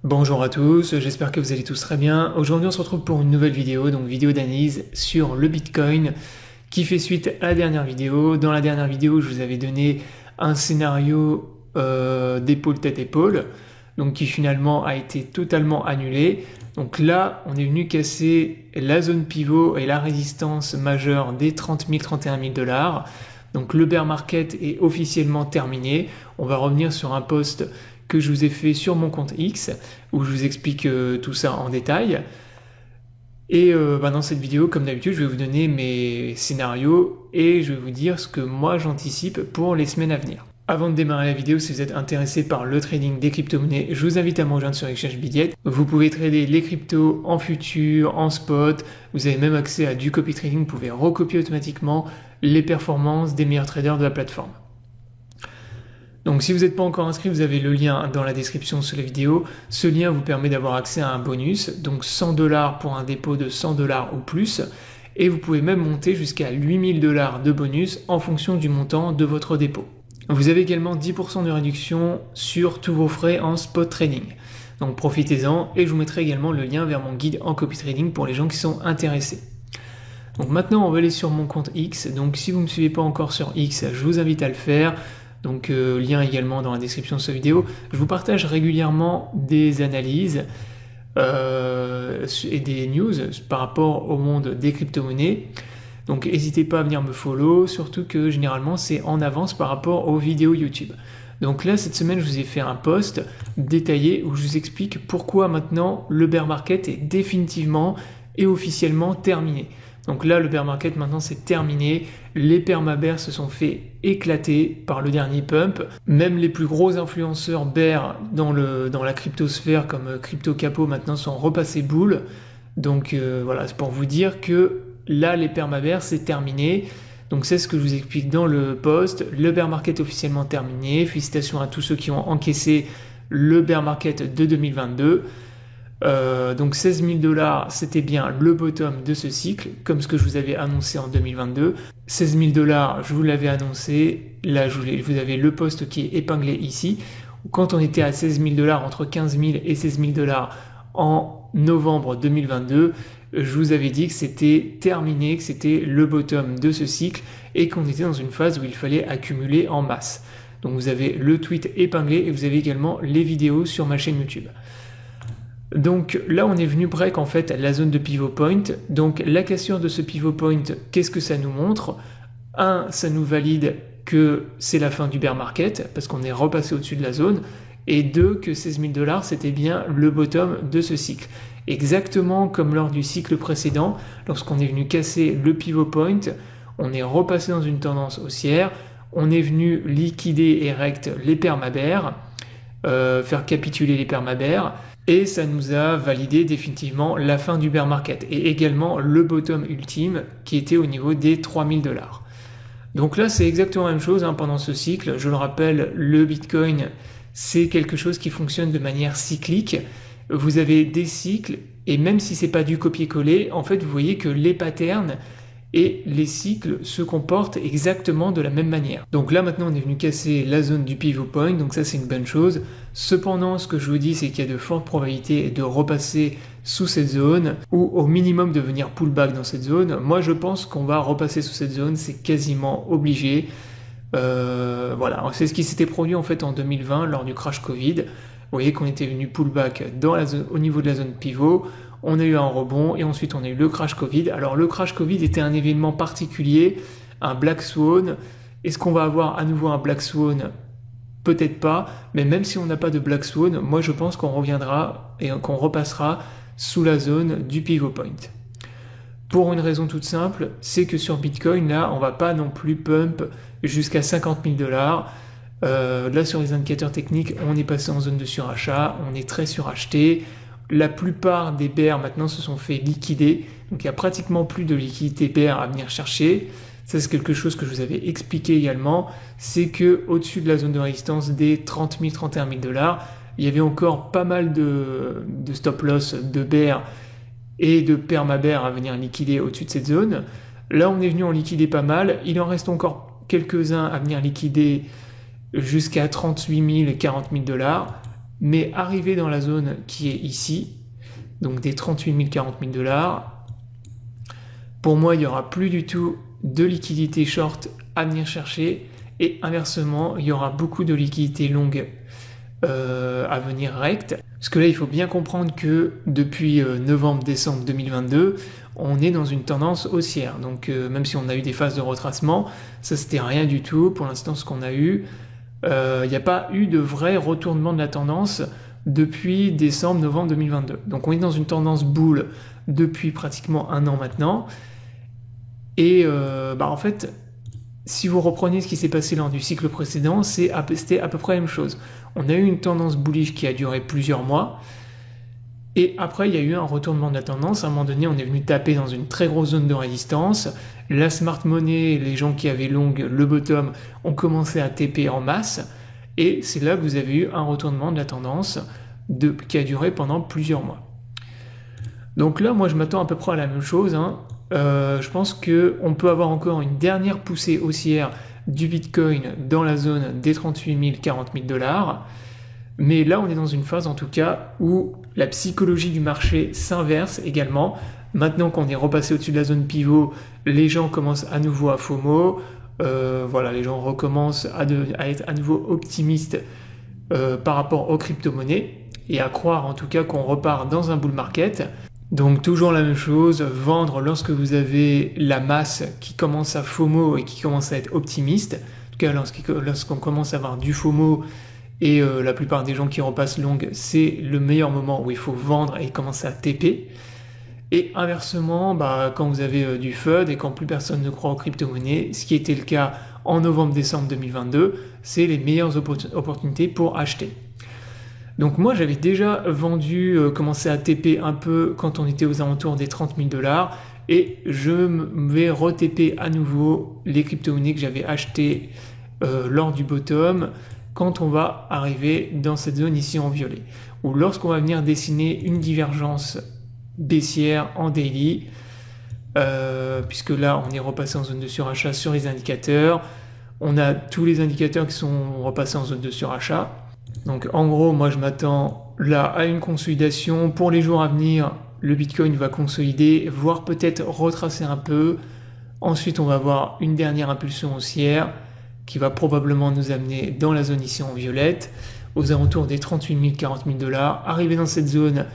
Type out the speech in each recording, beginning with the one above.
Bonjour à tous, j'espère que vous allez tous très bien. Aujourd'hui on se retrouve pour une nouvelle vidéo, donc vidéo d'analyse sur le Bitcoin qui fait suite à la dernière vidéo. Dans la dernière vidéo je vous avais donné un scénario d'épaule tête épaule, donc qui finalement a été totalement annulé. Donc là on est venu casser la zone pivot et la résistance majeure des 30 000, 31 000 $. Donc le bear market est officiellement terminé. On va revenir sur un post que je vous ai fait sur mon compte X, où je vous explique tout ça en détail. Et dans cette vidéo, comme d'habitude, je vais vous donner mes scénarios et je vais vous dire ce que moi j'anticipe pour les semaines à venir. Avant de démarrer la vidéo, si vous êtes intéressé par le trading des crypto-monnaies, je vous invite à me rejoindre sur Exchange Bidiet. Vous pouvez trader les cryptos en futur, en spot, vous avez même accès à du copy trading, vous pouvez recopier automatiquement les performances des meilleurs traders de la plateforme. Donc si vous n'êtes pas encore inscrit, vous avez le lien dans la description sous la vidéo. Ce lien vous permet d'avoir accès à un bonus, donc 100 $ pour un dépôt de 100 $ ou plus. Et vous pouvez même monter jusqu'à 8000 $ de bonus en fonction du montant de votre dépôt. Vous avez également 10% de réduction sur tous vos frais en spot trading. Donc profitez-en et je vous mettrai également le lien vers mon guide en copy trading pour les gens qui sont intéressés. Donc maintenant on va aller sur mon compte X. Donc si vous ne me suivez pas encore sur X, je vous invite à le faire. Donc lien également dans la description de cette vidéo. Je vous partage régulièrement des analyses et des news par rapport au monde des crypto-monnaies. Donc n'hésitez pas à venir me follow, surtout que généralement c'est en avance par rapport aux vidéos YouTube. Donc là cette semaine je vous ai fait un post détaillé où je vous explique pourquoi maintenant le bear market est définitivement et officiellement terminé. Donc là, le bear market maintenant c'est terminé, les perma-bears se sont fait éclater par le dernier pump, même les plus gros influenceurs bear dans la cryptosphère comme Crypto Capo maintenant sont repassés bull. Donc voilà, c'est pour vous dire que là les perma-bears c'est terminé. Donc c'est ce que je vous explique dans le post, le bear market officiellement terminé, félicitations à tous ceux qui ont encaissé le bear market de 2022. Donc 16 000 $, c'était bien le bottom de ce cycle, comme ce que je vous avais annoncé en 2022. 16 000 $, je vous l'avais annoncé, là vous avez le post qui est épinglé ici. Quand on était à 16 000 $, entre 15 000 et 16 000 $ en novembre 2022, je vous avais dit que c'était terminé, que c'était le bottom de ce cycle et qu'on était dans une phase où il fallait accumuler en masse. Donc vous avez le tweet épinglé et vous avez également les vidéos sur ma chaîne YouTube. Donc là on est venu break en fait la zone de pivot point. Donc la cassure de ce pivot point, qu'est-ce que ça nous montre? Un, ça nous valide que c'est la fin du bear market parce qu'on est repassé au-dessus de la zone. Et deux, que 16 000 $ c'était bien le bottom de ce cycle. Exactement comme lors du cycle précédent, lorsqu'on est venu casser le pivot point, on est repassé dans une tendance haussière, on est venu liquider et rect les perma-bears, faire capituler les perma-bears. Et ça nous a validé définitivement la fin du bear market et également le bottom ultime qui était au niveau des 3000 $. Donc là c'est exactement la même chose pendant ce cycle. Je le rappelle, le Bitcoin c'est quelque chose qui fonctionne de manière cyclique. Vous avez des cycles et même si c'est pas du copier-coller, en fait vous voyez que les patterns et les cycles se comportent exactement de la même manière. Donc là maintenant on est venu casser la zone du pivot point, donc ça c'est une bonne chose. Cependant ce que je vous dis c'est qu'il y a de fortes probabilités de repasser sous cette zone ou au minimum de venir pullback dans cette zone. Moi je pense qu'on va repasser sous cette zone, c'est quasiment obligé. Voilà, c'est ce qui s'était produit en fait en 2020 lors du crash Covid. Vous voyez qu'on était venu pullback dans la zone, au niveau de la zone pivot. On a eu un rebond et ensuite on a eu le crash Covid. Alors le crash Covid était un événement particulier, un Black Swan. Est-ce qu'on va avoir à nouveau un Black Swan? Peut-être pas, mais même si on n'a pas de Black Swan, moi je pense qu'on reviendra et qu'on repassera sous la zone du pivot point. Pour une raison toute simple, c'est que sur Bitcoin, là, on va pas non plus pump jusqu'à 50 000 $. Là sur les indicateurs techniques, on est passé en zone de surachat, on est très suracheté. La plupart des bears maintenant se sont fait liquider, donc il n'y a pratiquement plus de liquidité bear à venir chercher. Ça c'est quelque chose que je vous avais expliqué également, c'est que au-dessus de la zone de résistance des 30 000, 31 000 $, il y avait encore pas mal de stop loss de bear et de perma-bear à venir liquider au-dessus de cette zone. Là on est venu en liquider pas mal, il en reste encore quelques-uns à venir liquider jusqu'à 38 000 et 40 000 $. mais arrivé dans la zone qui est ici, donc des 38 000, 40 000 dollars, pour moi, il n'y aura plus du tout de liquidité short à venir chercher, et inversement, il y aura beaucoup de liquidité longue à venir rect. Parce que là, il faut bien comprendre que depuis novembre-décembre 2022, on est dans une tendance haussière. Donc même si on a eu des phases de retracement, ça c'était rien du tout. Pour l'instant, ce qu'on a eu, il n'y a pas eu de vrai retournement de la tendance depuis décembre-novembre 2022. Donc on est dans une tendance bull depuis pratiquement un an maintenant. Et en fait, si vous reprenez ce qui s'est passé lors du cycle précédent, c'était à peu près la même chose. On a eu une tendance bullish qui a duré plusieurs mois, et après il y a eu un retournement de la tendance. À un moment donné, on est venu taper dans une très grosse zone de résistance. La smart money, les gens qui avaient long le bottom, ont commencé à TP en masse, et c'est là que vous avez eu un retournement de la tendance qui a duré pendant plusieurs mois. Donc là, moi je m'attends à peu près à la même chose, hein. Je pense qu'on peut avoir encore une dernière poussée haussière du Bitcoin dans la zone des 38 000, 40 000 dollars. Mais là, on est dans une phase en tout cas où la psychologie du marché s'inverse également. Maintenant qu'on est repassé au-dessus de la zone pivot, les gens commencent à nouveau à FOMO. Les gens recommencent à être à nouveau optimistes par rapport aux crypto-monnaies et à croire en tout cas qu'on repart dans un bull market. Donc toujours la même chose, vendre lorsque vous avez la masse qui commence à FOMO et qui commence à être optimiste. En tout cas, lorsqu'on commence à avoir du FOMO et la plupart des gens qui repassent long, c'est le meilleur moment où il faut vendre et commencer à TP. Et inversement, quand vous avez du FUD et quand plus personne ne croit aux crypto-monnaies, ce qui était le cas en novembre-décembre 2022, c'est les meilleures opportunités pour acheter. Donc moi j'avais déjà vendu, commencé à TP un peu quand on était aux alentours des 30 000 dollars, et je vais re-TP à nouveau les crypto-monnaies que j'avais achetées lors du bottom quand on va arriver dans cette zone ici en violet, ou lorsqu'on va venir dessiner une divergence baissière en daily, puisque là on est repassé en zone de surachat sur les indicateurs, on a tous les indicateurs qui sont repassés en zone de surachat. Donc en gros, moi je m'attends là à une consolidation. Pour les jours à venir, le Bitcoin va consolider, voire peut-être retracer un peu. Ensuite, on va avoir une dernière impulsion haussière qui va probablement nous amener dans la zone ici en violette, aux alentours des 38 000, 40 000 dollars. Arrivé dans cette zone,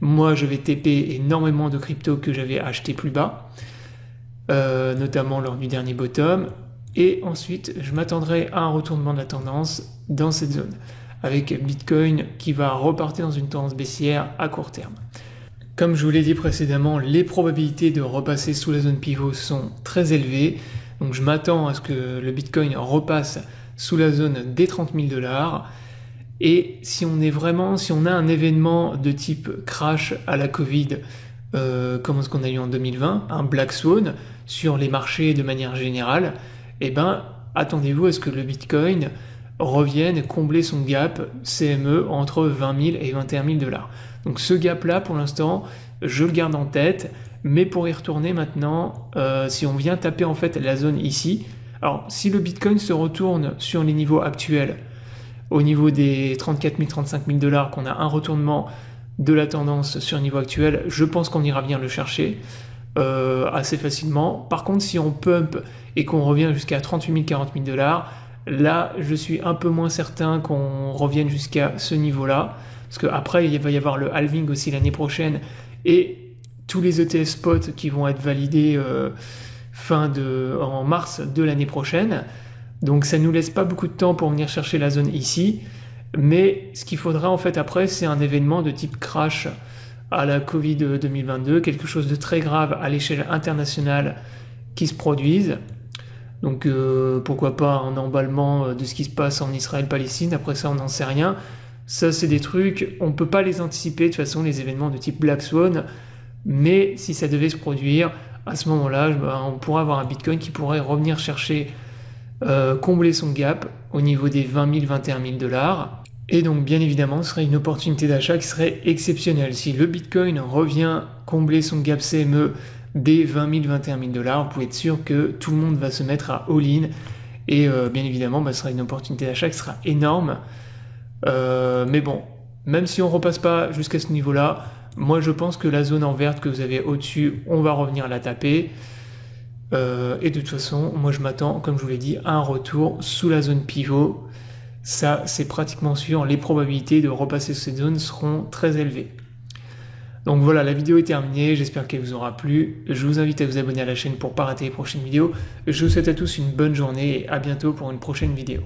moi je vais TP énormément de crypto que j'avais acheté plus bas, notamment lors du dernier bottom. Et ensuite, je m'attendrai à un retournement de la tendance dans cette zone, avec Bitcoin qui va repartir dans une tendance baissière à court terme. Comme je vous l'ai dit précédemment, les probabilités de repasser sous la zone pivot sont très élevées. Donc je m'attends à ce que le Bitcoin repasse sous la zone des 30 000 dollars. Et si on a un événement de type crash à la Covid, comme ce qu'on a eu en 2020, un Black Swan sur les marchés de manière générale, attendez-vous à ce que le Bitcoin revienne combler son gap CME entre 20 000 et 21 000 dollars. Donc ce gap-là, pour l'instant, je le garde en tête, mais pour y retourner maintenant, si on vient taper en fait la zone ici, alors si le Bitcoin se retourne sur les niveaux actuels, au niveau des 34 000, 35 000 dollars, qu'on a un retournement de la tendance sur le niveau actuel, je pense qu'on ira venir le chercher assez facilement. Par contre, si on pump et qu'on revient jusqu'à 38 000, 40 000 dollars, là, je suis un peu moins certain qu'on revienne jusqu'à ce niveau-là, parce qu'après, il va y avoir le halving aussi l'année prochaine, et tous les ETF spot qui vont être validés en mars de l'année prochaine. Donc ça ne nous laisse pas beaucoup de temps pour venir chercher la zone ici, mais ce qu'il faudra en fait après, c'est un événement de type crash à la Covid 2022, quelque chose de très grave à l'échelle internationale qui se produise. Donc pourquoi pas un emballement de ce qui se passe en Israël-Palestine, après ça on n'en sait rien. Ça c'est des trucs, on ne peut pas les anticiper de toute façon, les événements de type Black Swan, mais si ça devait se produire, à ce moment-là, on pourrait avoir un Bitcoin qui pourrait revenir chercher, combler son gap au niveau des 20 000, 21 000 dollars. Et donc bien évidemment, ce serait une opportunité d'achat qui serait exceptionnelle. Si le Bitcoin revient combler son gap CME des 20 000, 21 000 dollars, vous pouvez être sûr que tout le monde va se mettre à all-in. Et bien évidemment, ce sera une opportunité d'achat qui sera énorme. Mais bon, Même si on repasse pas jusqu'à ce niveau-là, moi je pense que la zone en verte que vous avez au-dessus, on va revenir la taper. Et de toute façon, moi je m'attends, comme je vous l'ai dit, à un retour sous la zone pivot. Ça, c'est pratiquement sûr. Les probabilités de repasser cette zone seront très élevées. Donc voilà, la vidéo est terminée. J'espère qu'elle vous aura plu. Je vous invite à vous abonner à la chaîne pour ne pas rater les prochaines vidéos. Je vous souhaite à tous une bonne journée et à bientôt pour une prochaine vidéo.